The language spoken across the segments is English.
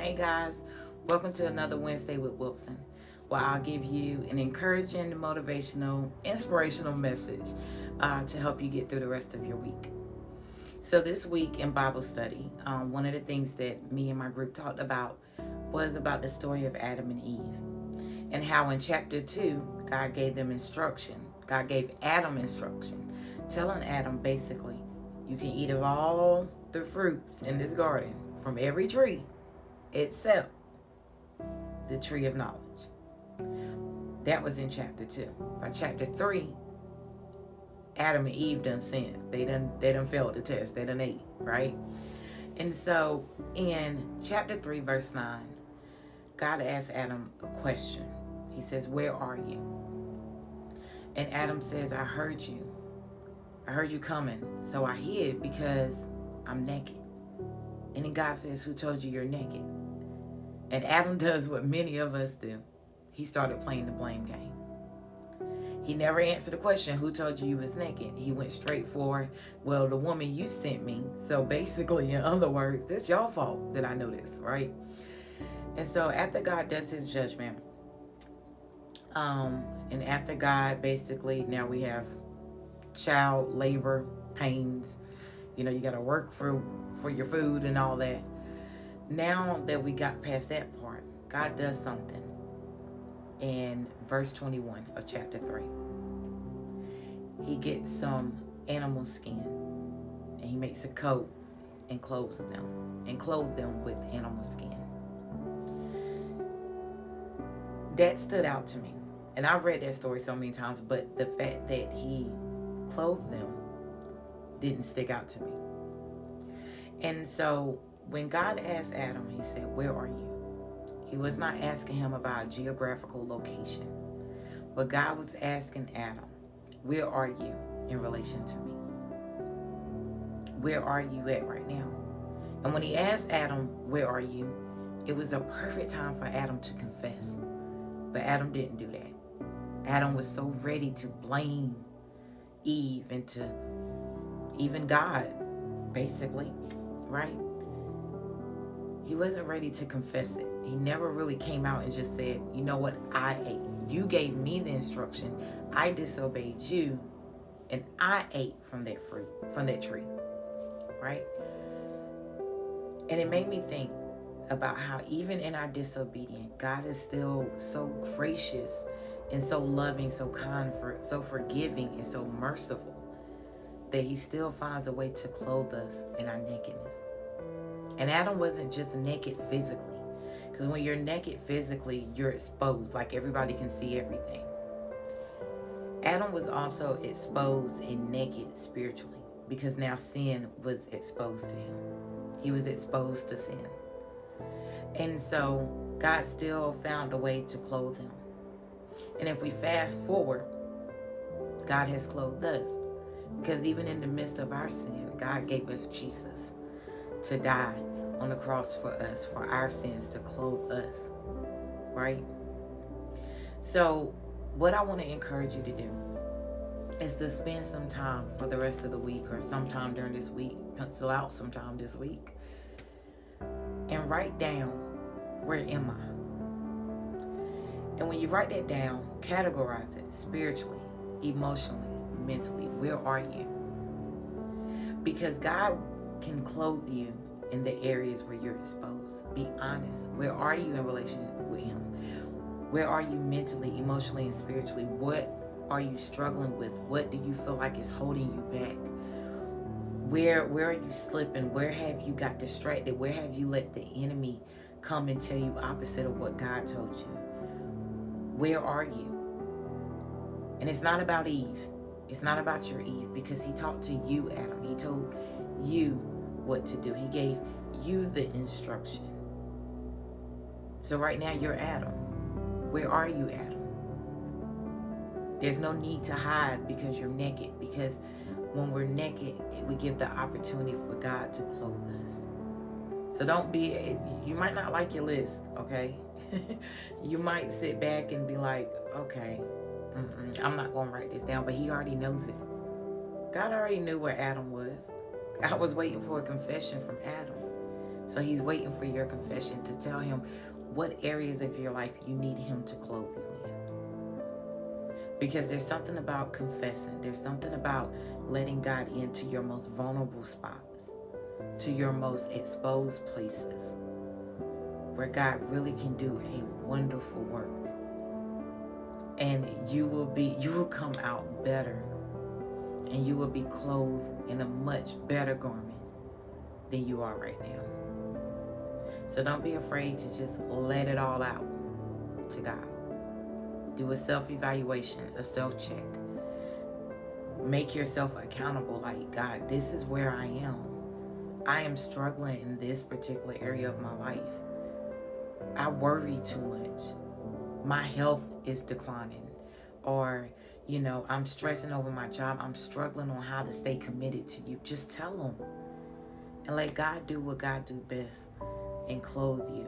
Hey guys, welcome to another Wednesday with Wilson, where I'll give you an encouraging, motivational, inspirational message to help you get through the rest of your week. So this week in Bible study, one of the things that me and my group talked about was about the story of Adam and Eve, and how in chapter 2, God gave them instruction. God gave Adam instruction, telling Adam basically, you can eat of all the fruits in this garden from every tree except the tree of knowledge. That was in chapter 2. By chapter 3, Adam and Eve done sinned. They done failed the test. They done ate, right? And so in chapter 3, verse 9, God asked Adam a question. He says, where are you? And Adam says, I heard you. I heard you coming. So I hid because I'm naked. And then God says, who told you you're naked? And Adam does what many of us do. He started playing the blame game. He never answered the question, who told you was naked? He went straight for, well, the woman you sent me. So basically, in other words, that's your fault that I know this, right? And so after God does his judgment, and after God basically, now we have child labor pains. You know, you got to work for your food and all that. Now that we got past that part, God does something in verse 21 of chapter 3. He gets some animal skin and he makes a coat and clothes them with animal skin. That stood out to me. And I've read that story so many times, but the fact that he clothed them didn't stick out to me. And so when God asked Adam, he said, where are you? He was not asking him about a geographical location. But God was asking Adam, where are you in relation to me? Where are you at right now? And when he asked Adam, where are you? It was a perfect time for Adam to confess. But Adam didn't do that. Adam was so ready to blame Eve and to even God, basically, right? He wasn't ready to confess it. He never really came out and just said, you know what, I ate. You gave me the instruction. I disobeyed you, and I ate from that fruit, from that tree, right? And it made me think about how even in our disobedience, God is still so gracious and so loving, so kind, so forgiving, and so merciful that he still finds a way to clothe us in our nakedness. And Adam wasn't just naked physically, because when you're naked physically, you're exposed, like everybody can see everything. Adam was also exposed and naked spiritually, because now sin was exposed to him. He was exposed to sin. And so God still found a way to clothe him. And if we fast forward, God has clothed us. Because even in the midst of our sin, God gave us Jesus to die on the cross for us, for our sins, to clothe us, right? So what I want to encourage you to do is to spend some time for the rest of the week, or sometime during this week, pencil out sometime this week, and write down, where am I? And when you write that down, categorize it spiritually, emotionally, mentally. Where are you? Because God can clothe you in the areas where you're exposed. Be honest. Where are you in relation with him? Where are you mentally, emotionally, and spiritually? What are you struggling with? What do you feel like is holding you back? Where are you slipping? Where have you got distracted? Where have you let the enemy come and tell you opposite of what God told you? Where are you? And it's not about Eve. It's not about your Eve, because he talked to you, Adam. He told you what to do. He gave you the instruction. So right now you're Adam. Where are you, Adam? There's no need to hide because you're naked, because when we're naked, we give the opportunity for God to clothe us. So don't be, you might not like your list, okay? You might sit back and be like, okay, I'm not going to write this down, but he already knows it. God already knew where Adam was. I was waiting for a confession from Adam. So he's waiting for your confession to tell him what areas of your life you need him to clothe you in. Because there's something about confessing. There's something about letting God into your most vulnerable spots, to your most exposed places, where God really can do a wonderful work. And you will come out better, and you will be clothed in a much better garment than you are right now. So don't be afraid to just let it all out to God. Do a self-evaluation, a self-check. Make yourself accountable, like, God, this is where I am. I am struggling in this particular area of my life. I worry too much. My health is declining. Or, I'm stressing over my job. I'm struggling on how to stay committed to you. Just tell him. And let God do what God do best and clothe you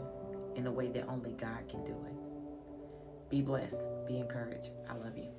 in a way that only God can do it. Be blessed. Be encouraged. I love you.